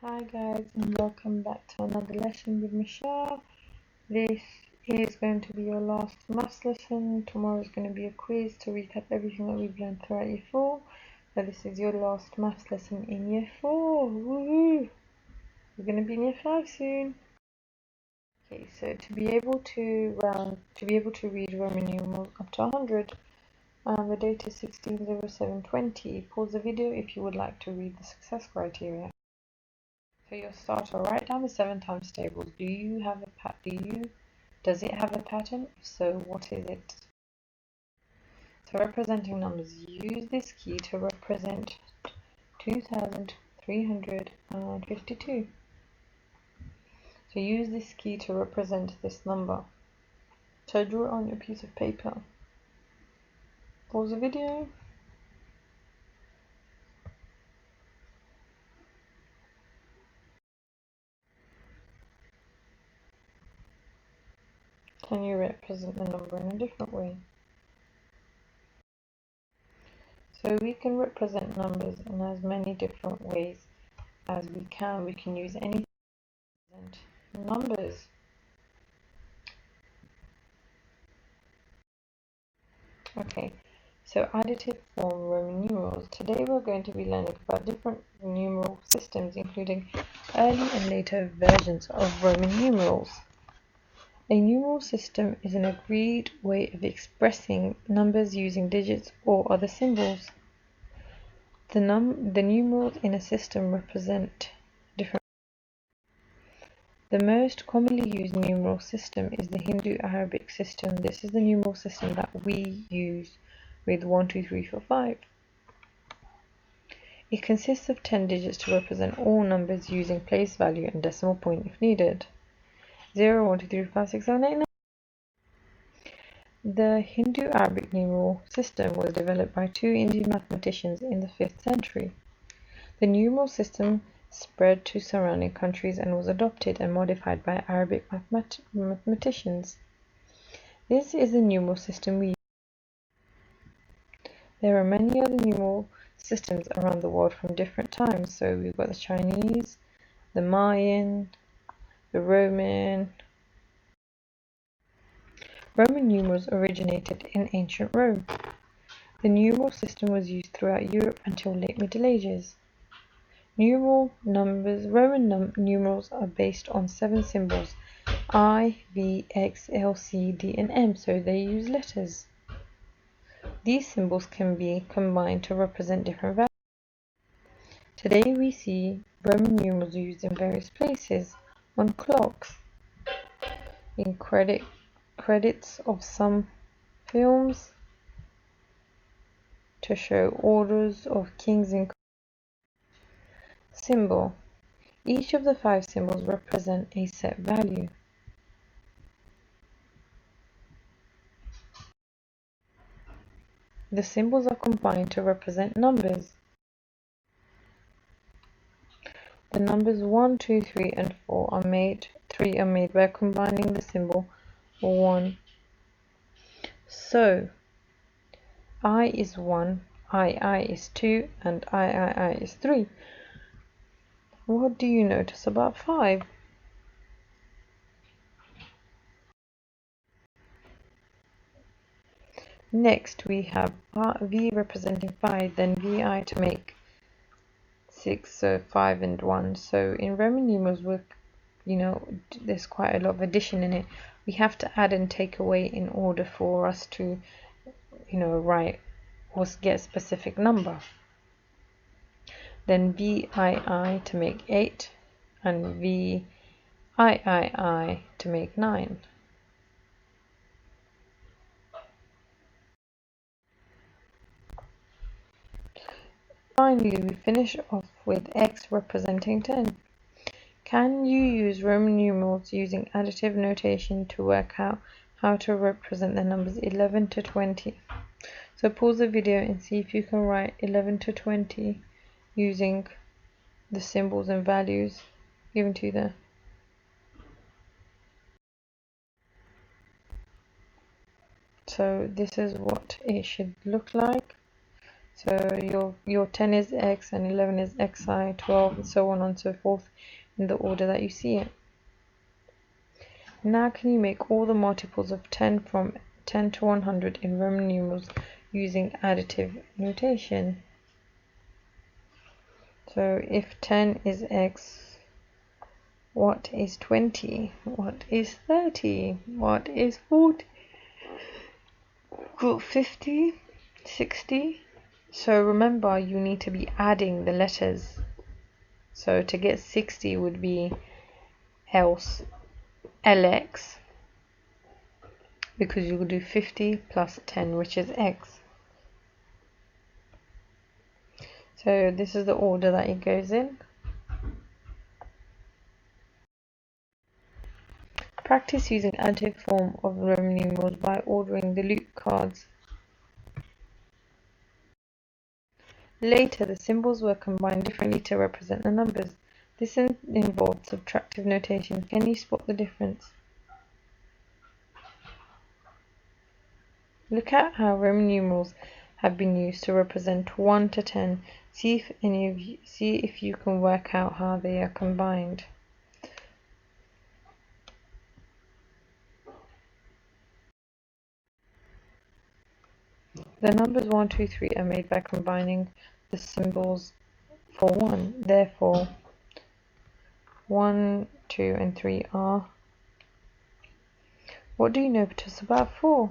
Hi guys, and welcome back to another lesson with Michelle. This is going to be your last maths lesson. Tomorrow is going to be a quiz to recap everything that we've learned throughout year 4. So this is your last maths lesson in year 4. Woohoo! We're going to be in year 5 soon. Okay, so to be able to read Roman numerals up to 100, the date is 160720. Pause the video if you would like to read the success criteria. So your starter, write down the 7 times tables. Does it have a pattern? If so, what is it? So representing numbers, use this key to represent 2352. So use this key to represent this number. So draw it on your piece of paper. Pause the video. Can you represent the number in a different way? So we can represent numbers in as many different ways as we can. We can use any numbers. Okay, so additive form Roman numerals. Today we're going to be learning about different numeral systems, including early and later versions of Roman numerals. A numeral system is an agreed way of expressing numbers using digits or other symbols. The numerals in a system represent different. The most commonly used numeral system is the Hindu-Arabic system. This is the numeral system that we use with 1, 2, 3, 4, 5. It consists of 10 digits to represent all numbers using place value and decimal point if needed. 0, 1, 2, 3, 4, 5, 6, 7, 8, 9. The Hindu-Arabic numeral system was developed by 2 Indian mathematicians in the 5th century. The numeral system spread to surrounding countries and was adopted and modified by Arabic mathematicians. This is the numeral system we use. There are many other numeral systems around the world from different times. So we've got the Chinese, the Mayan, the Roman. Roman numerals originated in ancient Rome. The numeral system was used throughout Europe until late Middle Ages. Roman numerals are based on 7 symbols: I, V, X, L, C, D, and M, so they use letters. These symbols can be combined to represent different values. Today we see Roman numerals used in various places: on clocks, in credits of some films, to show orders of kings and symbol. Each of the 5 symbols represent a set value. The symbols are combined to represent numbers. The numbers 1, 2, 3, and 4 are made by combining the symbol 1. So I is 1, I is 2, and I is 3. What do you notice about 5? Next we have V representing 5, then VI to make 6, so 5 and 1. So in Roman numerals, there's quite a lot of addition in it. We have to add and take away in order for us to, write or get a specific number. Then VII to make 8, and VIII to make 9. Finally, we finish off with X representing 10. Can you use Roman numerals using additive notation to work out how to represent the numbers 11 to 20? So pause the video and see if you can write 11 to 20 using the symbols and values given to you there. So this is what it should look like. So your 10 is x and 11 is xi, 12 and so on and so forth in the order that you see it. Now can you make all the multiples of 10 from 10 to 100 in Roman numerals using additive notation? So if 10 is x, what is 20? What is 30? What is 40? 50? 60? So remember, you need to be adding the letters. So to get 60 would be else lx, because you would do 50 plus 10, which is x. So this is the order that it goes in. Practice using additive form of Roman numerals by ordering the loop cards. Later, the symbols were combined differently to represent the numbers. This involved subtractive notation. Can you spot the difference? Look at how Roman numerals have been used to represent 1 to 10. See if you can work out how they are combined. The numbers 1, 2, 3 are made by combining the symbols for 1. Therefore, 1, 2 and 3 are. What do you know to us about 4?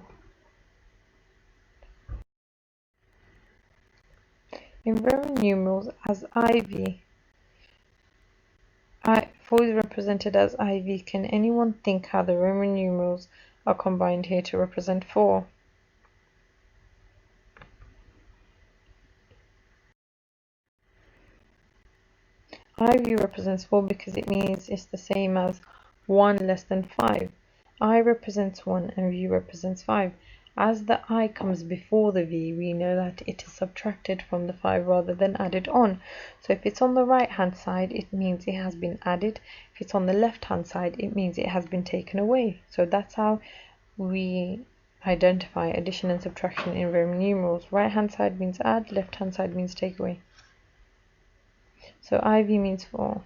In Roman numerals as IV, 4 is represented as IV. Can anyone think how the Roman numerals are combined here to represent 4? IV represents 4 because it means it's the same as 1 less than 5. I represents 1 and V represents 5. As the I comes before the V, we know that it is subtracted from the 5 rather than added on. So if it's on the right hand side, it means it has been added. If it's on the left hand side, it means it has been taken away. So that's how we identify addition and subtraction in Roman numerals. Right hand side means add, left hand side means take away. So IV means 4.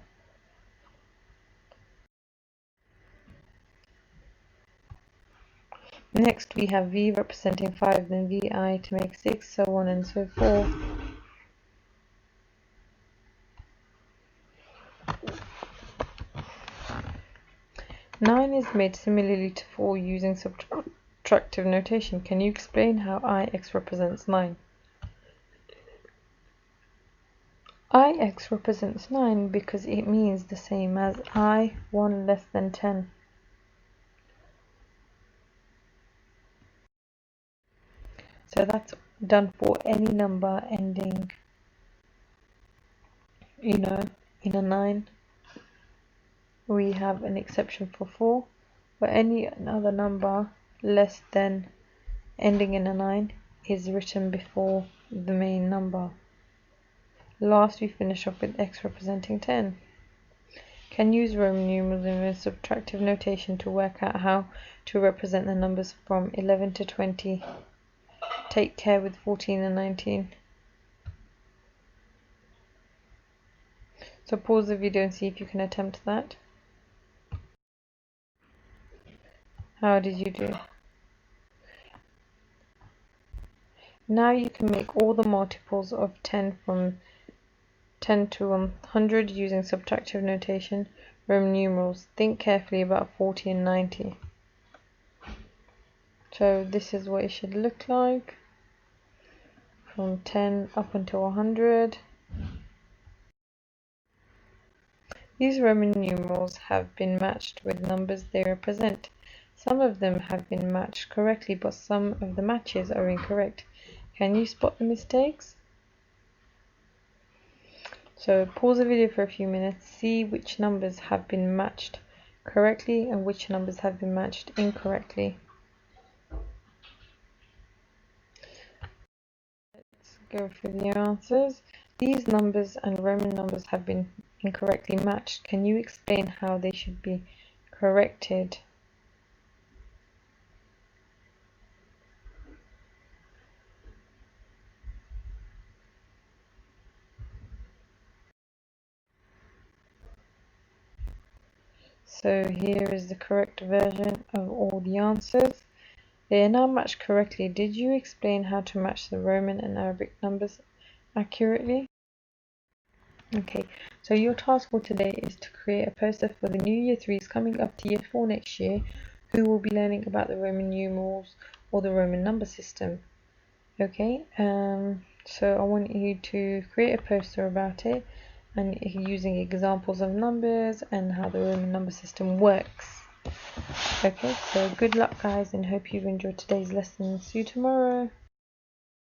Next we have V representing 5, then VI to make 6, so on and so forth. Nine is made similarly to 4 using subtractive notation. Can you explain how IX represents 9? IX represents 9 because it means the same as I, 1 less than 10. So that's done for any number ending, in a 9. We have an exception for 4, but any other number less than ending in a 9 is written before the main number. Last, we finish off with x representing 10. Can use Roman numerals in subtractive notation to work out how to represent the numbers from 11 to 20. Take care with 14 and 19. So pause the video and see if you can attempt that. How did you do? Now you can make all the multiples of 10 from 10 to 100 using subtractive notation, Roman numerals. Think carefully about 40 and 90. So this is what it should look like from 10 up until 100. These Roman numerals have been matched with numbers they represent. Some of them have been matched correctly, but some of the matches are incorrect. Can you spot the mistakes? So pause the video for a few minutes, see which numbers have been matched correctly and which numbers have been matched incorrectly. Let's go through the answers. These numbers and Roman numbers have been incorrectly matched. Can you explain how they should be corrected? So here is the correct version of all the answers. They are now matched correctly. Did you explain how to match the Roman and Arabic numbers accurately? Okay, so your task for today is to create a poster for the new Year 3s coming up to Year 4 next year, who will be learning about the Roman numerals or the Roman number system. Okay, so I want you to create a poster about it and using examples of numbers and how the Roman number system works. Okay, so good luck guys, and hope you've enjoyed today's lesson. See you tomorrow.